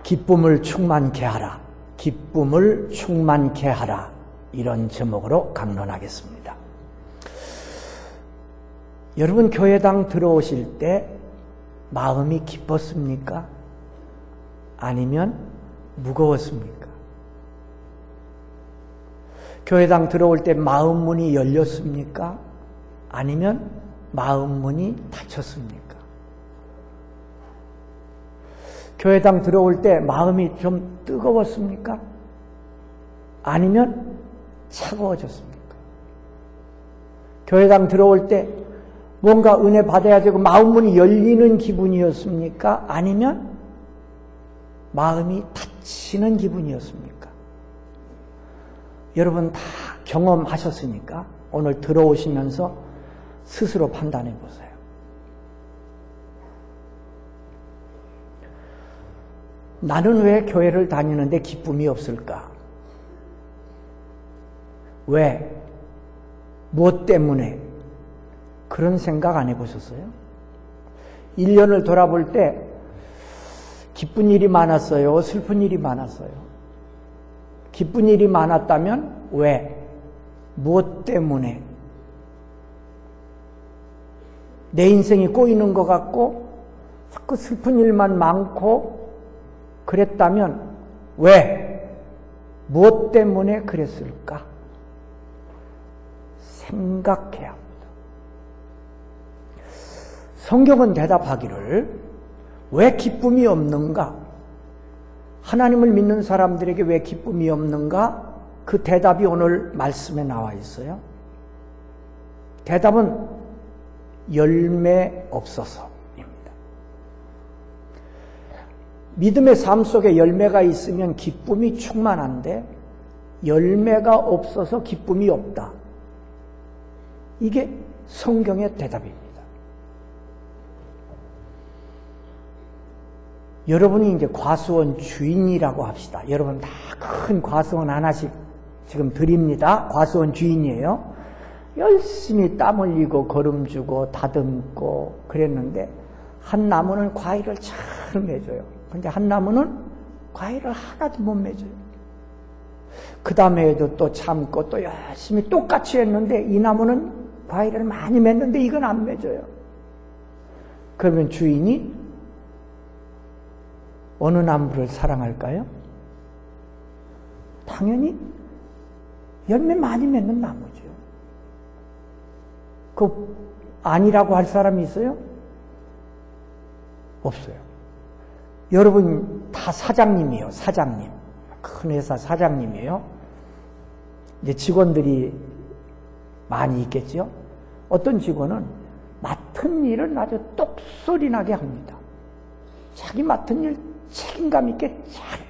기쁨을 충만케 하라. 기쁨을 충만케 하라. 이런 제목으로 강론하겠습니다. 여러분, 교회당 들어오실 때 마음이 기뻤습니까? 아니면 무거웠습니까? 교회당 들어올 때 마음 문이 열렸습니까? 아니면 마음 문이 닫혔습니까? 교회당 들어올 때 마음이 좀 뜨거웠습니까? 아니면 차가워졌습니까? 교회당 들어올 때 뭔가 은혜 받아야 되고 마음 문이 열리는 기분이었습니까? 아니면 마음이 닫히는 기분이었습니까? 여러분 다 경험하셨으니까 오늘 들어오시면서 스스로 판단해 보세요. 나는 왜 교회를 다니는데 기쁨이 없을까? 왜? 무엇 때문에? 그런 생각 안 해보셨어요? 1년을 돌아볼 때 기쁜 일이 많았어요? 슬픈 일이 많았어요? 기쁜 일이 많았다면 왜? 무엇 때문에? 내 인생이 꼬이는 것 같고 자꾸 슬픈 일만 많고 그랬다면 왜? 무엇 때문에 그랬을까? 생각해야 합니다. 성경은 대답하기를 왜 기쁨이 없는가? 하나님을 믿는 사람들에게 왜 기쁨이 없는가? 그 대답이 오늘 말씀에 나와 있어요. 대답은 열매 없어서입니다. 믿음의 삶 속에 열매가 있으면 기쁨이 충만한데 열매가 없어서 기쁨이 없다. 이게 성경의 대답입니다. 여러분이 이제 과수원 주인이라고 합시다. 여러분 다 큰 과수원 하나씩 지금 드립니다. 과수원 주인이에요. 열심히 땀 흘리고 거름 주고 다듬고 그랬는데 한 나무는 과일을 잘 맺어요. 근데 한 나무는 과일을 하나도 못 맺어요. 그 다음에도 또 참고 또 열심히 똑같이 했는데 이 나무는 과일을 많이 맺는데 이건 안 맺어요. 그러면 주인이 어느 나무를 사랑할까요? 당연히 열매 많이 맺는 나무죠. 그 아니라고 할 사람이 있어요? 없어요. 여러분 다 사장님이에요. 사장님. 큰 회사 사장님이에요. 이제 직원들이 많이 있겠죠. 어떤 직원은 맡은 일을 아주 똑소리 나게 합니다. 자기 맡은 일 책임감 있게 잘해요.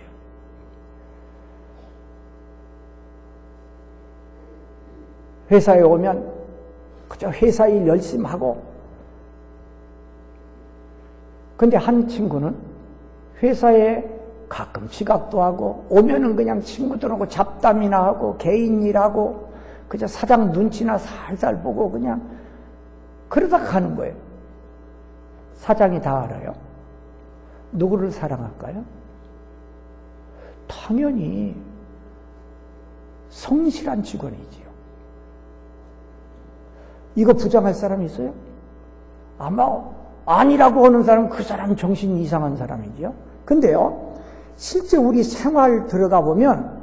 회사에 오면 그저 회사 일 열심히 하고, 근데 한 친구는 회사에 가끔 지각도 하고 오면은 그냥 친구들하고 잡담이나 하고 개인 일하고 그저 사장 눈치나 살살 보고 그냥 그러다가 가는 거예요. 사장이 다 알아요. 누구를 사랑할까요? 당연히 성실한 직원이지요. 이거 부정할 사람이 있어요? 아마 아니라고 하는 사람은 그 사람 정신이 이상한 사람이지요. 근데요, 실제 우리 생활 들어가 보면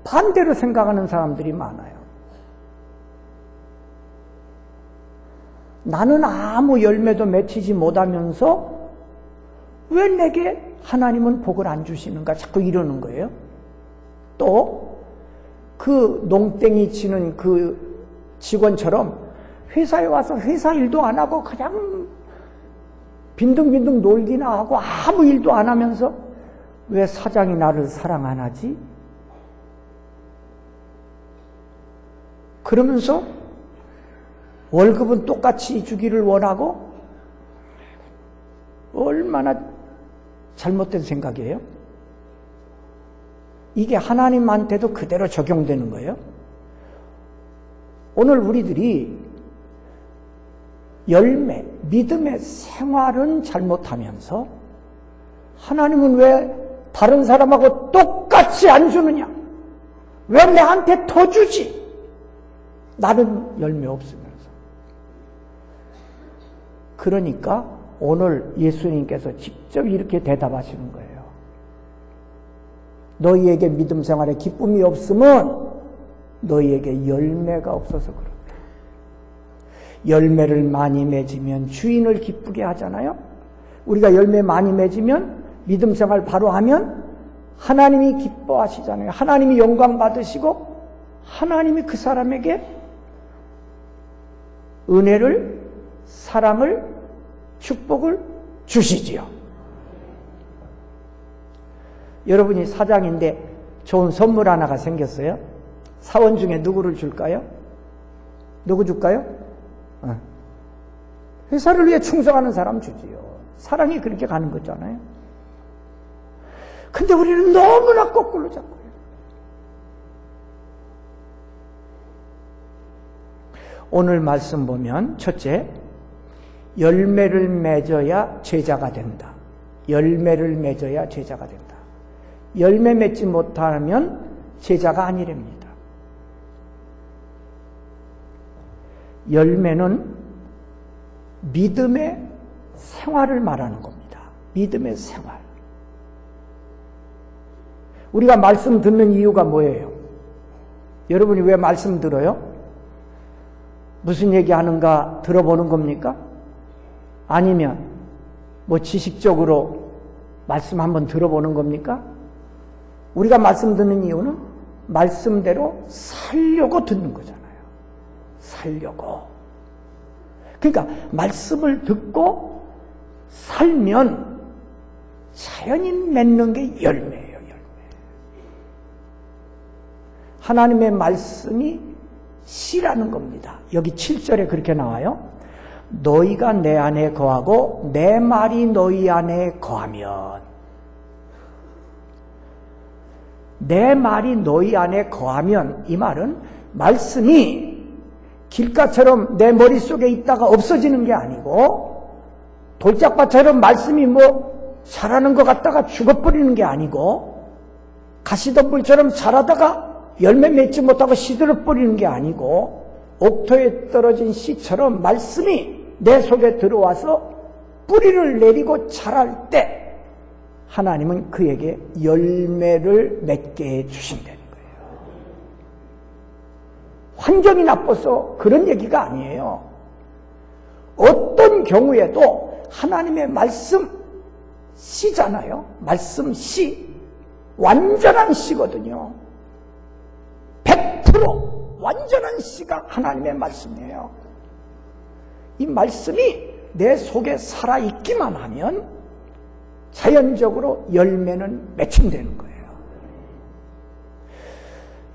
반대로 생각하는 사람들이 많아요. 나는 아무 열매도 맺히지 못하면서 왜 내게 하나님은 복을 안 주시는가 자꾸 이러는 거예요. 또 그 농땡이 치는 그 직원처럼 회사에 와서 회사 일도 안 하고 그냥 빈둥빈둥 놀기나 하고 아무 일도 안 하면서 왜 사장이 나를 사랑 안 하지? 그러면서 월급은 똑같이 주기를 원하고 얼마나 잘못된 생각이에요? 이게 하나님한테도 그대로 적용되는 거예요. 오늘 우리들이 열매, 믿음의 생활은 잘못하면서 하나님은 왜 다른 사람하고 똑같이 안 주느냐? 왜 나한테 더 주지? 나는 열매 없으면서. 그러니까 오늘 예수님께서 직접 이렇게 대답하시는 거예요. 너희에게 믿음 생활에 기쁨이 없으면 너희에게 열매가 없어서 그렇다. 열매를 많이 맺으면 주인을 기쁘게 하잖아요. 우리가 열매 많이 맺으면 믿음 생활 바로 하면 하나님이 기뻐하시잖아요. 하나님이 영광 받으시고 하나님이 그 사람에게 은혜를, 사랑을, 축복을 주시지요. 여러분이 사장인데 좋은 선물 하나가 생겼어요. 사원 중에 누구를 줄까요? 누구 줄까요? 회사를 위해 충성하는 사람 주지요. 사랑이 그렇게 가는 거잖아요. 근데 우리는 너무나 거꾸로 잡고요. 오늘 말씀 보면 첫째, 열매를 맺어야 제자가 된다. 열매를 맺어야 제자가 된다. 열매 맺지 못하면 제자가 아니랍니다. 열매는 믿음의 생활을 말하는 겁니다. 믿음의 생활. 우리가 말씀 듣는 이유가 뭐예요? 여러분이 왜 말씀 들어요? 무슨 얘기하는가 들어보는 겁니까? 아니면 뭐 지식적으로 말씀 한번 들어보는 겁니까? 우리가 말씀 듣는 이유는 말씀대로 살려고 듣는 거잖아요. 살려고. 그러니까 말씀을 듣고 살면 자연히 맺는 게 열매예요. 열매. 하나님의 말씀이 씨라는 겁니다. 여기 7절에 그렇게 나와요. 너희가 내 안에 거하고 내 말이 너희 안에 거하면, 내 말이 너희 안에 거하면, 이 말은 말씀이 길가처럼 내 머릿속에 있다가 없어지는 게 아니고, 돌짝밭처럼 말씀이 뭐 자라는 것 같다가 죽어버리는 게 아니고, 가시덤불처럼 자라다가 열매 맺지 못하고 시들어버리는 게 아니고, 옥토에 떨어진 씨처럼 말씀이 내 속에 들어와서 뿌리를 내리고 자랄 때 하나님은 그에게 열매를 맺게 해주신다는 거예요. 환경이 나빠서 그런 얘기가 아니에요. 어떤 경우에도 하나님의 말씀 씨잖아요. 말씀 씨. 완전한 씨거든요. 100% 완전한 씨가 하나님의 말씀이에요. 이 말씀이 내 속에 살아있기만 하면 자연적으로 열매는 맺힌다는 거예요.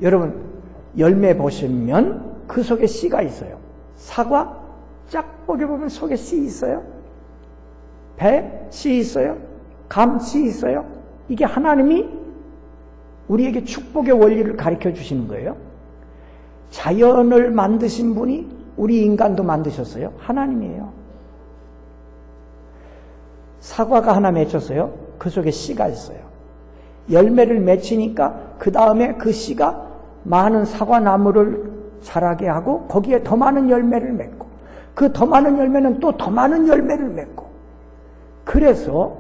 여러분, 열매 보시면 그 속에 씨가 있어요. 사과 쫙 뽀개보면 속에 씨 있어요. 배 씨 있어요. 감 씨 있어요. 이게 하나님이 우리에게 축복의 원리를 가르쳐 주시는 거예요. 자연을 만드신 분이 우리 인간도 만드셨어요. 하나님이에요. 사과가 하나 맺혔어요. 그 속에 씨가 있어요. 열매를 맺히니까 그 다음에 그 씨가 많은 사과나무를 자라게 하고 거기에 더 많은 열매를 맺고 그 더 많은 열매는 또 더 많은 열매를 맺고, 그래서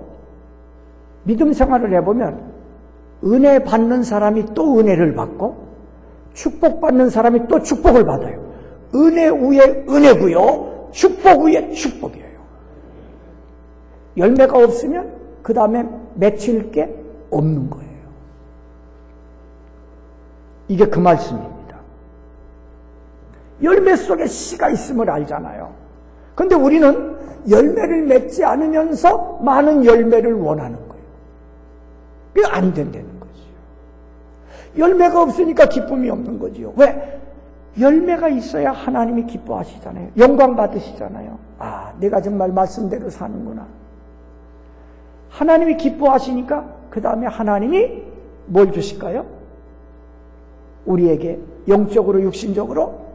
믿음 생활을 해보면 은혜 받는 사람이 또 은혜를 받고 축복받는 사람이 또 축복을 받아요. 은혜 위에 은혜고요, 축복 위에 축복이에요. 열매가 없으면 그 다음에 맺힐 게 없는 거예요. 이게 그 말씀입니다. 열매 속에 씨가 있음을 알잖아요. 그런데 우리는 열매를 맺지 않으면서 많은 열매를 원하는 거예요. 그게 안 된다는 거죠. 열매가 없으니까 기쁨이 없는 거지요. 왜? 열매가 있어야 하나님이 기뻐하시잖아요. 영광 받으시잖아요. 아, 내가 정말 말씀대로 사는구나. 하나님이 기뻐하시니까 그 다음에 하나님이 뭘 주실까요? 우리에게 영적으로 육신적으로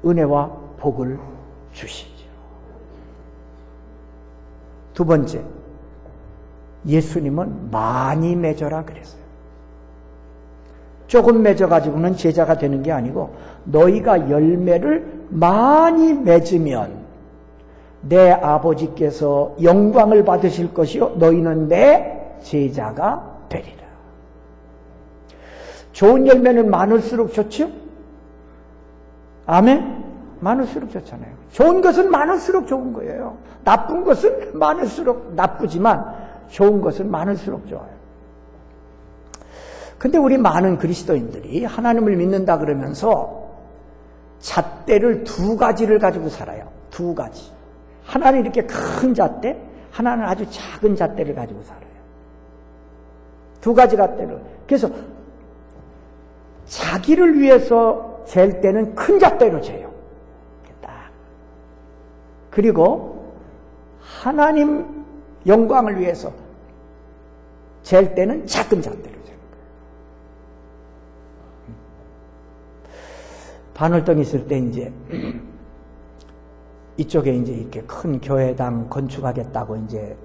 은혜와 복을 주시죠. 두 번째, 예수님은 많이 맺어라 그랬어요. 조금 맺어가지고는 제자가 되는 게 아니고 너희가 열매를 많이 맺으면 내 아버지께서 영광을 받으실 것이요 너희는 내 제자가 되리라. 좋은 열매는 많을수록 좋죠? 아멘? 많을수록 좋잖아요. 좋은 것은 많을수록 좋은 거예요. 나쁜 것은 많을수록 나쁘지만 좋은 것은 많을수록 좋아요. 근데 우리 많은 그리스도인들이 하나님을 믿는다 그러면서 잣대를 두 가지를 가지고 살아요. 두 가지. 하나는 이렇게 큰 잣대, 하나는 아주 작은 잣대를 가지고 살아요. 두 가지 잣대를. 그래서 자기를 위해서 잴 때는 큰 잣대로 재요. 딱. 그리고 하나님 영광을 위해서 잴 때는 작은 잣대로 재는 거예요. 반월동 있을 때 이제 이쪽에 이제 이렇게 큰 교회당 건축하겠다고 이제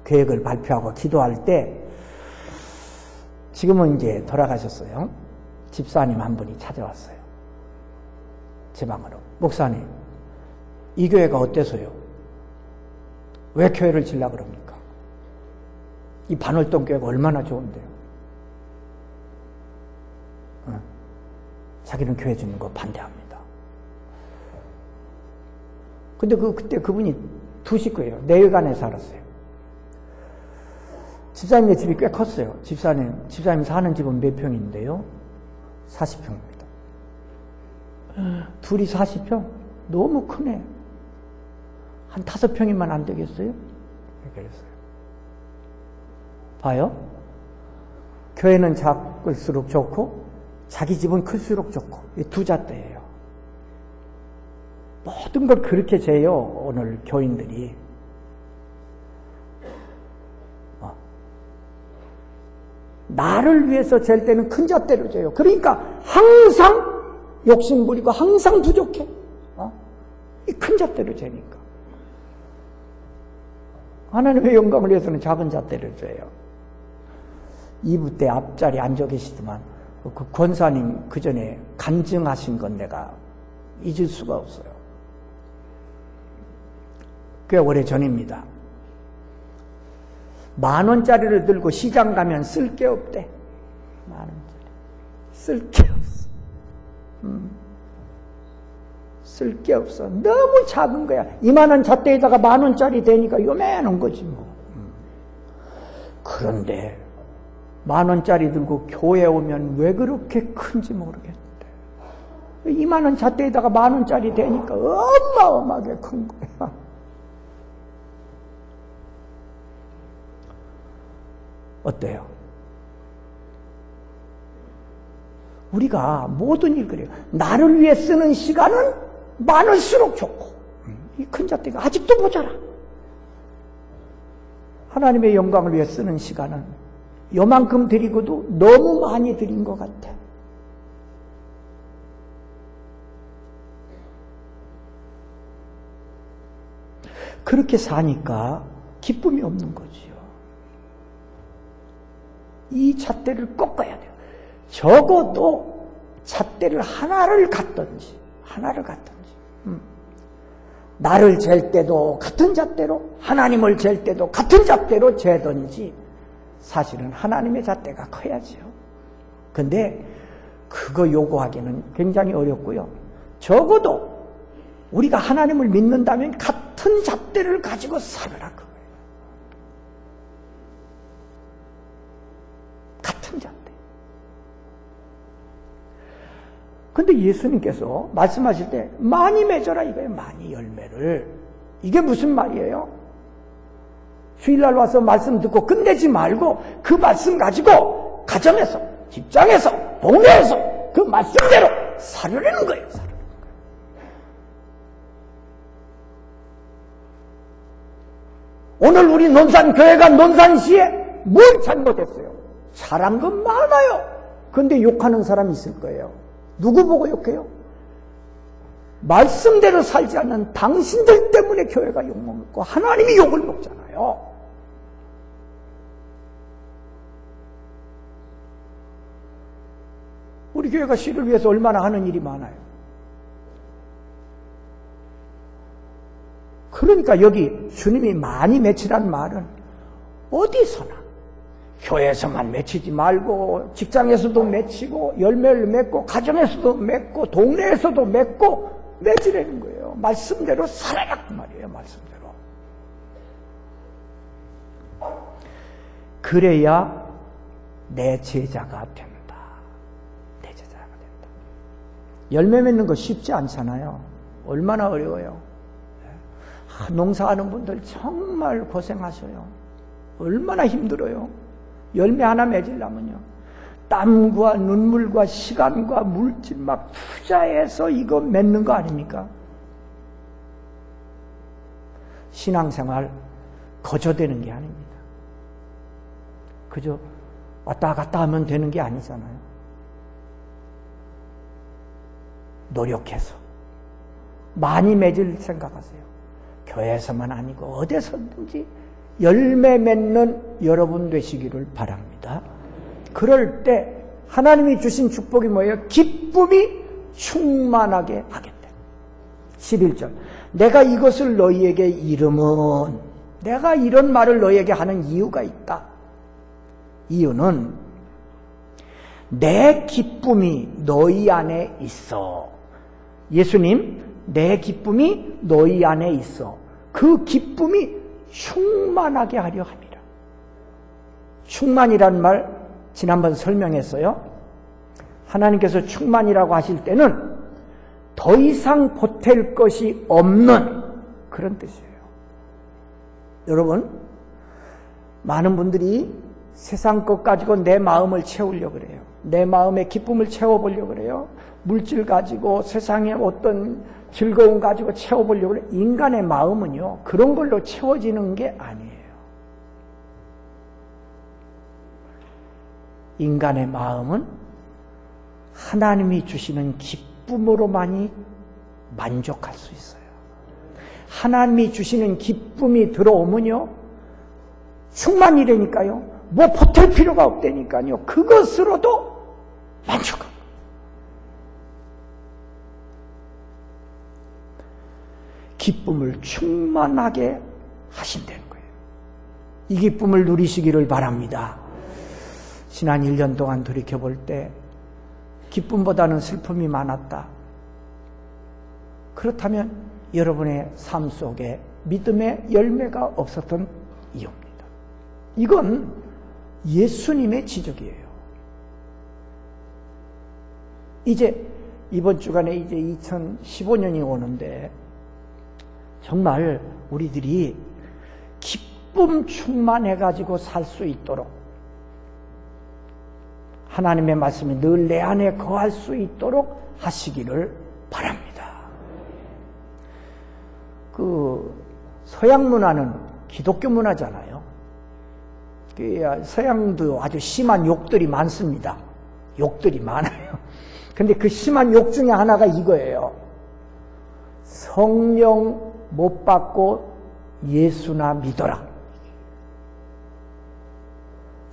계획을 발표하고 기도할 때 지금은 이제 돌아가셨어요. 집사님 한 분이 찾아왔어요. 제 방으로. 목사님, 이 교회가 어때서요? 왜 교회를 지으려고 그럽니까? 이 반월동 교회가 얼마나 좋은데요? 자기는 교회 짓는 거 반대합니다. 근데 그때 그분이 두 식구예요. 내외간에 살았어요. 집사님의 집이 꽤 컸어요. 집사님 사는 집은 몇 평인데요? 40평입니다. 둘이 40평? 너무 크네. 한 5평이면 안 되겠어요? 그랬어요. 봐요. 교회는 작을수록 좋고 자기 집은 클수록 좋고 이 두 잣대예요. 모든 걸 그렇게 재요. 오늘 교인들이. 나를 위해서 잴 때는 큰 잣대로 재요. 그러니까 항상 욕심 부리고 항상 부족해. 이 큰 잣대로 재니까. 하나님의 영광을 위해서는 작은 잣대를 재요. 2부 때 앞자리 앉아 계시더만 그 권사님 그 전에 간증하신 건 내가 잊을 수가 없어요. 꽤 오래 전입니다. 10,000원짜리를 들고 시장 가면 쓸 게 없대. 10,000원짜리. 쓸 게 없어. 쓸 게 없어. 너무 작은 거야. 20,000원 잣대에다가 10,000원짜리 되니까 요만한 거지 뭐. 그런데 10,000원짜리 들고 교회 오면 왜 그렇게 큰지 모르겠는데 20,000원 잣대에다가 10,000원짜리 되니까 어마어마하게 큰 거야. 어때요? 우리가 모든 일 그래요. 나를 위해 쓰는 시간은 많을수록 좋고 이 큰 잣대가 아직도 모자라. 하나님의 영광을 위해 쓰는 시간은 요만큼 드리고도 너무 많이 드린 것 같아. 그렇게 사니까 기쁨이 없는 거지요. 이 잣대를 꺾어야 돼요. 적어도 잣대를 하나를 갖든지 나를 잴 때도 같은 잣대로 하나님을 잴 때도 같은 잣대로 재든지 사실은 하나님의 잣대가 커야지요. 근데 그거 요구하기는 굉장히 어렵고요. 적어도 우리가 하나님을 믿는다면 같은 잣대를 가지고 살아라 그거예요. 같은 잣대. 근데 예수님께서 말씀하실 때 많이 맺어라 이거예요. 많이 열매를. 이게 무슨 말이에요? 주일날 와서 말씀 듣고 끝내지 말고 그 말씀 가지고 가정에서, 직장에서, 동네에서 그 말씀대로 살으려는 거예요. 오늘 우리 논산교회가 논산시에 뭘 잘못했어요? 잘한 건 많아요. 그런데 욕하는 사람이 있을 거예요. 누구 보고 욕해요? 말씀대로 살지 않는 당신들 때문에 교회가 욕먹고 하나님이 욕을 먹잖아요. 우리 교회가 씨를 위해서 얼마나 하는 일이 많아요. 그러니까 여기 주님이 많이 맺히란 말은 어디서나, 교회에서만 맺히지 말고 직장에서도 맺히고 열매를 맺고 가정에서도 맺고 동네에서도 맺고 맺으라는 거예요. 말씀대로 살아라 그 말이에요. 말씀대로. 그래야 내 제자가 된다. 내 제자가 된다. 열매 맺는 거 쉽지 않잖아요. 얼마나 어려워요. 농사하는 분들 정말 고생하셔요. 얼마나 힘들어요. 열매 하나 맺으려면요. 땀과 눈물과 시간과 물질 막 투자해서 이거 맺는 거 아닙니까? 신앙생활 거저되는 게 아닙니다. 그저 왔다 갔다 하면 되는 게 아니잖아요. 노력해서 많이 맺을 생각하세요. 교회에서만 아니고 어디서든지 열매 맺는 여러분 되시기를 바랍니다. 그럴 때 하나님이 주신 축복이 뭐예요? 기쁨이 충만하게 하겠다. 11절. 내가 이것을 너희에게 이름은, 내가 이런 말을 너희에게 하는 이유가 있다. 이유는 내 기쁨이 너희 안에 있어. 예수님, 내 기쁨이 너희 안에 있어. 그 기쁨이 충만하게 하려 함이라. 충만이란 말 지난번 설명했어요. 하나님께서 충만이라고 하실 때는 더 이상 보탤 것이 없는 그런 뜻이에요. 여러분, 많은 분들이 세상 것 가지고 내 마음을 채우려고 그래요. 내 마음의 기쁨을 채워보려고 그래요. 물질 가지고 세상의 어떤 즐거움 가지고 채워보려고 그래요. 인간의 마음은요, 그런 걸로 채워지는 게 아니에요. 인간의 마음은 하나님이 주시는 기쁨으로만이 만족할 수 있어요. 하나님이 주시는 기쁨이 들어오면요, 충만이라니까요. 뭐 보탤 필요가 없다니까요. 그것으로도 만족합니다. 기쁨을 충만하게 하신다는 거예요. 이 기쁨을 누리시기를 바랍니다. 지난 1년 동안 돌이켜볼 때 기쁨보다는 슬픔이 많았다. 그렇다면 여러분의 삶 속에 믿음의 열매가 없었던 이유입니다. 이건 예수님의 지적이에요. 이제 이번 주간에 이제 2015년이 오는데 정말 우리들이 기쁨 충만해가지고 살 수 있도록 하나님의 말씀이 늘 내 안에 거할 수 있도록 하시기를 바랍니다. 서양 문화는 기독교 문화잖아요. 서양도 아주 심한 욕들이 많습니다. 욕들이 많아요. 근데 그 심한 욕 중에 하나가 이거예요. 성령 못 받고 예수나 믿어라.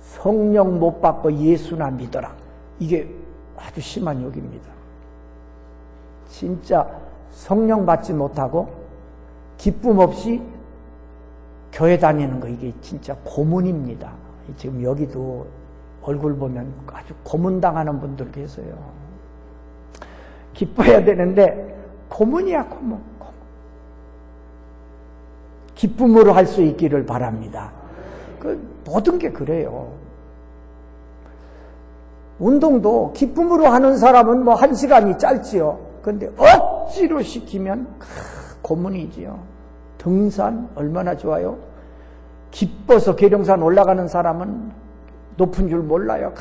성령 못 받고 예수나 믿어라. 이게 아주 심한 욕입니다. 진짜 성령 받지 못하고 기쁨 없이 교회 다니는 거 이게 진짜 고문입니다. 지금 여기도 얼굴 보면 아주 고문당하는 분들 계세요. 기뻐해야 되는데 고문이야, 고문. 기쁨으로 할 수 있기를 바랍니다. 모든 게 그래요. 운동도 기쁨으로 하는 사람은 뭐 1시간이 짧지요. 그런데 억지로 시키면 고문이지요. 등산 얼마나 좋아요. 기뻐서 계룡산 올라가는 사람은 높은 줄 몰라요.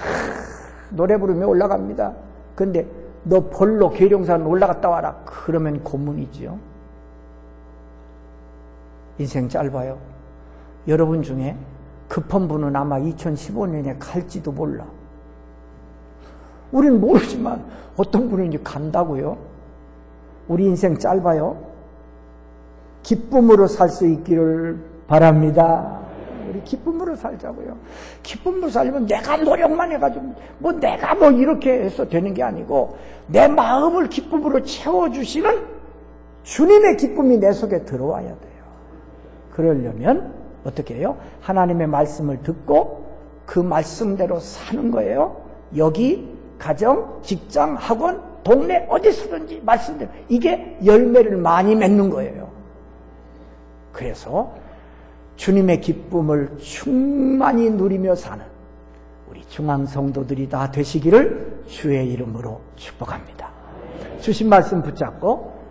노래 부르며 올라갑니다. 그런데 너 벌로 계룡산 올라갔다 와라. 그러면 고문이지요. 인생 짧아요. 여러분 중에 급한 분은 아마 2015년에 갈지도 몰라. 우리는 모르지만 어떤 분은 이제 간다고요. 우리 인생 짧아요. 기쁨으로 살 수 있기를 바랍니다. 우리 기쁨으로 살자고요. 기쁨으로 살려면 내가 노력만 해가지고 내가 이렇게 해서 되는 게 아니고 내 마음을 기쁨으로 채워주시는 주님의 기쁨이 내 속에 들어와야 돼요. 그러려면 어떻게 해요? 하나님의 말씀을 듣고 그 말씀대로 사는 거예요. 여기 가정, 직장, 학원, 동네 어디서든지 말씀대로 이게 열매를 많이 맺는 거예요. 그래서 주님의 기쁨을 충만히 누리며 사는 우리 중앙성도들이 다 되시기를 주의 이름으로 축복합니다. 주신 말씀 붙잡고